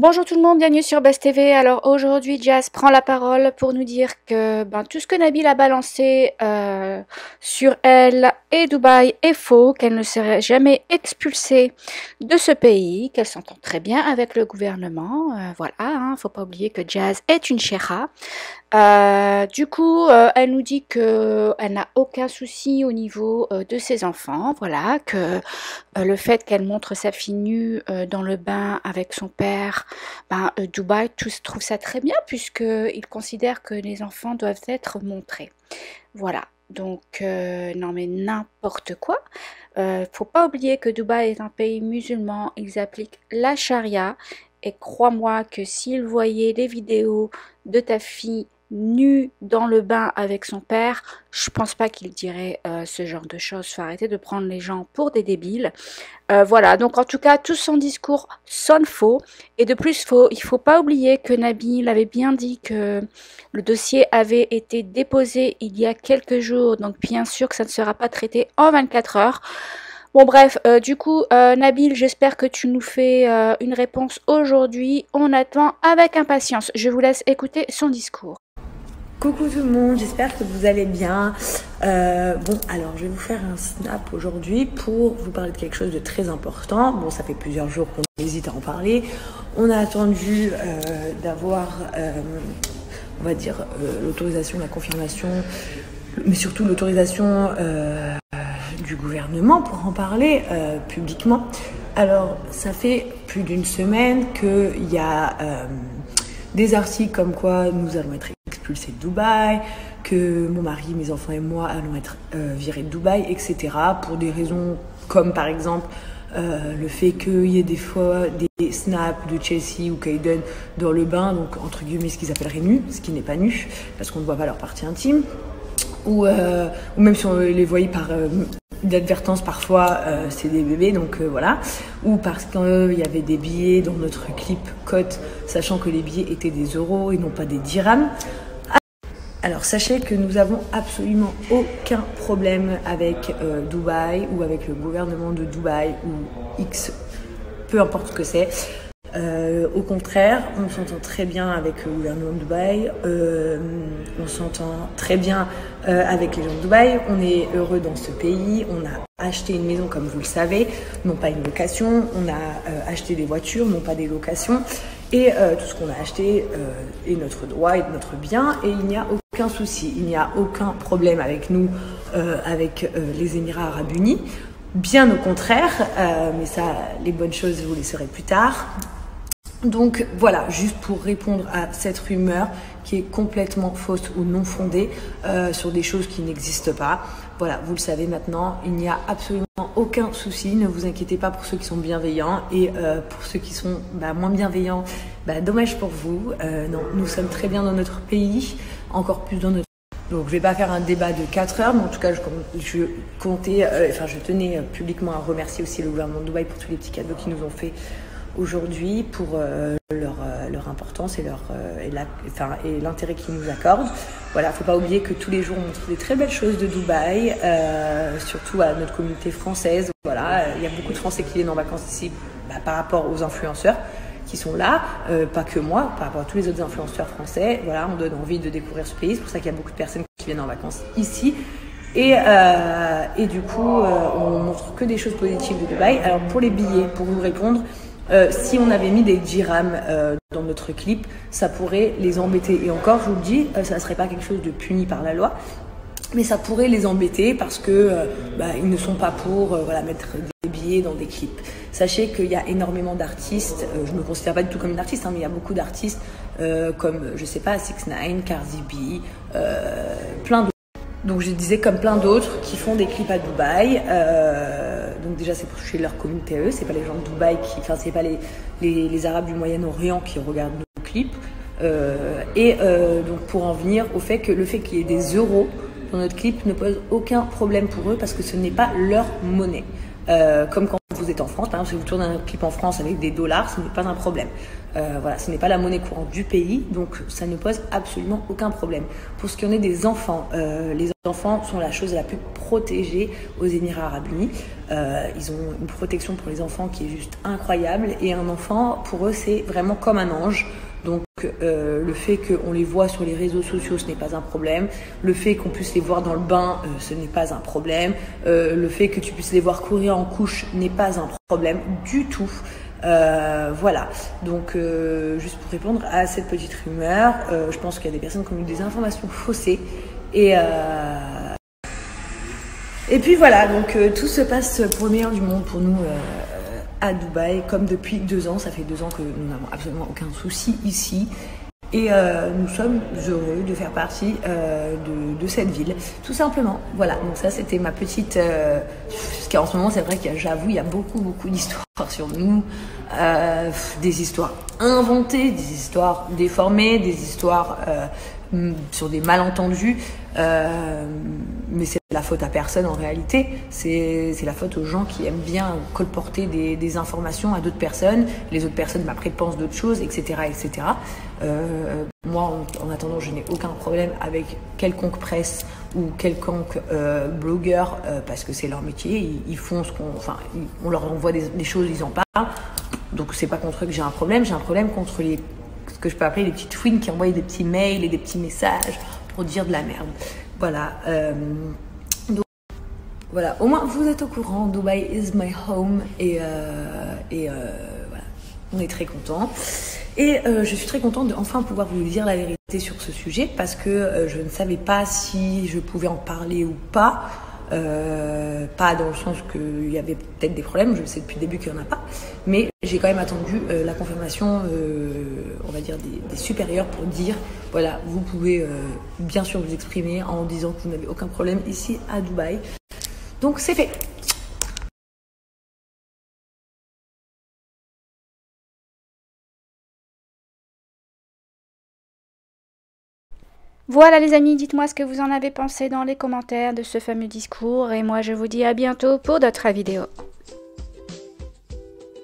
Bonjour tout le monde, bienvenue sur Buzz TV. Alors aujourd'hui, Jazz prend la parole pour nous dire que tout ce que Nabil a balancé sur elle et Dubaï est faux, qu'elle ne serait jamais expulsée de ce pays, qu'elle s'entend très bien avec le gouvernement. Voilà, faut pas oublier que Jazz est une chéra. Elle nous dit que elle n'a aucun souci au niveau de ses enfants, voilà, que le fait qu'elle montre sa fille nue dans le bain avec son père, Dubaï trouve ça très bien puisqu'il considère que les enfants doivent être montrés. Voilà, donc non mais n'importe quoi. Faut pas oublier que Dubaï est un pays musulman, ils appliquent la charia et crois-moi que s'ils voyaient les vidéos de ta fille nue dans le bain avec son père, je pense pas qu'il dirait ce genre de choses. Faut arrêter de prendre les gens pour des débiles. Voilà, donc en tout cas, tout son discours sonne faux. Et de plus, il faut pas oublier que Nabil avait bien dit que le dossier avait été déposé il y a quelques jours. Donc bien sûr que ça ne sera pas traité en 24 heures. Bon bref, Nabil, j'espère que tu nous fais une réponse aujourd'hui. On attend avec impatience. Je vous laisse écouter son discours. Coucou tout le monde, j'espère que vous allez bien. Alors je vais vous faire un snap aujourd'hui pour vous parler de quelque chose de très important. Bon, ça fait plusieurs jours qu'on hésite à en parler. On a attendu d'avoir, on va dire, l'autorisation, la confirmation, mais surtout l'autorisation du gouvernement pour en parler publiquement. Alors, ça fait plus d'une semaine qu'il y a des articles comme quoi nous allons être expulsés de Dubaï, que mon mari, mes enfants et moi allons être virés de Dubaï, etc. pour des raisons comme par exemple le fait qu'il y ait des fois des snaps de Chelsea ou Kaiden dans le bain, donc entre guillemets ce qu'ils appelleraient nu, ce qui n'est pas nu, parce qu'on ne voit pas leur partie intime, ou même si on les voyait par d'advertence parfois c'est des bébés, donc voilà, ou parce qu'il y avait des billets dans notre clip cote, sachant que les billets étaient des euros et non pas des dirhams. Alors sachez que nous avons absolument aucun problème avec Dubaï ou avec le gouvernement de Dubaï ou X, peu importe ce que c'est. Au contraire, on s'entend très bien avec le gouvernement de Dubaï, on s'entend très bien avec les gens de Dubaï, on est heureux dans ce pays, on a acheté une maison comme vous le savez, non pas une location, on a acheté des voitures, non pas des locations, et tout ce qu'on a acheté est notre droit et notre bien, et il n'y a aucun souci, il n'y a aucun problème avec nous, avec les Émirats Arabes Unis. Bien au contraire, mais ça, les bonnes choses, vous les saurez plus tard. Donc voilà, juste pour répondre à cette rumeur qui est complètement fausse ou non fondée sur des choses qui n'existent pas. Voilà, vous le savez maintenant, il n'y a absolument aucun souci, ne vous inquiétez pas pour ceux qui sont bienveillants et pour ceux qui sont moins bienveillants, dommage pour vous. Non, nous sommes très bien dans notre pays, encore plus dans notre... Donc je vais pas faire un débat de 4 heures, mais en tout cas je tenais publiquement à remercier aussi le gouvernement de Dubaï pour tous les petits cadeaux qu'ils nous ont fait aujourd'hui, pour leur importance et l'intérêt qu'ils nous accordent. Voilà, faut pas oublier que tous les jours on montre des très belles choses de Dubaï, surtout à notre communauté française. Voilà, il y a beaucoup de Français qui viennent en vacances ici par rapport aux influenceurs qui sont là, pas que moi, par rapport à tous les autres influenceurs français. Voilà, on donne envie de découvrir ce pays, c'est pour ça qu'il y a beaucoup de personnes qui viennent en vacances ici. Et du coup, on montre que des choses positives de Dubaï. Alors pour les billets, pour vous répondre, si on avait mis des dirhams dans notre clip, ça pourrait les embêter. Et encore, je vous le dis, ça ne serait pas quelque chose de puni par la loi, mais ça pourrait les embêter parce que ils ne sont pas pour mettre des billets dans des clips. Sachez qu'il y a énormément d'artistes, je ne me considère pas du tout comme une artiste, mais il y a beaucoup d'artistes comme, je sais pas, 6ix9ine, Cardi B, plein d'autres. Donc je disais comme plein d'autres qui font des clips à Dubaï. Donc déjà c'est pour toucher leur communauté à eux, c'est pas les gens de Dubaï c'est pas les Arabes du Moyen-Orient qui regardent nos clips. Donc pour en venir au fait que le fait qu'il y ait des euros dans notre clip ne pose aucun problème pour eux parce que ce n'est pas leur monnaie. Comme quand vous vous êtes en France, par exemple si vous tournez un clip en France avec des dollars, ce n'est pas un problème. Voilà, ce n'est pas la monnaie courante du pays, donc ça ne pose absolument aucun problème. Pour ce qui en est des enfants, les enfants sont la chose la plus protégée aux Émirats Arabes Unis. Ils ont une protection pour les enfants qui est juste incroyable, et un enfant, pour eux, c'est vraiment comme un ange. Donc le fait qu'on les voit sur les réseaux sociaux, ce n'est pas un problème. Le fait qu'on puisse les voir dans le bain, ce n'est pas un problème. Le fait que tu puisses les voir courir en couche n'est pas un problème du tout. Voilà, donc juste pour répondre à cette petite rumeur, je pense qu'il y a des personnes qui ont eu des informations faussées. Et puis voilà, donc tout se passe pour le meilleur du monde pour nous à Dubaï, comme depuis 2 ans. Ça fait 2 ans que nous n'avons absolument aucun souci ici. Et nous sommes heureux de faire partie de cette ville, tout simplement. Voilà, donc ça c'était ma petite... parce qu'en ce moment c'est vrai j'avoue, il y a beaucoup d'histoires sur nous. Des histoires inventées, des histoires déformées, des histoires sur des malentendus. Mais c'est la faute à personne en réalité, c'est la faute aux gens qui aiment bien colporter des informations à d'autres personnes. Les autres personnes après pensent d'autres choses, etc. etc. Moi en attendant je n'ai aucun problème avec quelconque presse ou quelconque blogueur, parce que c'est leur métier, ils font on leur envoie des choses, ils en parlent, donc c'est pas contre eux que j'ai un problème contre ce que je peux appeler les petites fouines qui envoient des petits mails et des petits messages pour dire de la merde. Voilà. Donc, voilà. Au moins, vous êtes au courant. Dubai is my home. Et voilà. On est très contents. Et je suis très contente de enfin pouvoir vous dire la vérité sur ce sujet, parce que je ne savais pas si je pouvais en parler ou pas. Pas dans le sens qu'il y avait peut-être des problèmes, je sais depuis le début qu'il n'y en a pas, mais j'ai quand même attendu la confirmation, on va dire des supérieurs, pour dire voilà, vous pouvez bien sûr vous exprimer en disant que vous n'avez aucun problème ici à Dubaï. Donc c'est fait. Voilà les amis, dites-moi ce que vous en avez pensé dans les commentaires de ce fameux discours, et moi je vous dis à bientôt pour d'autres vidéos.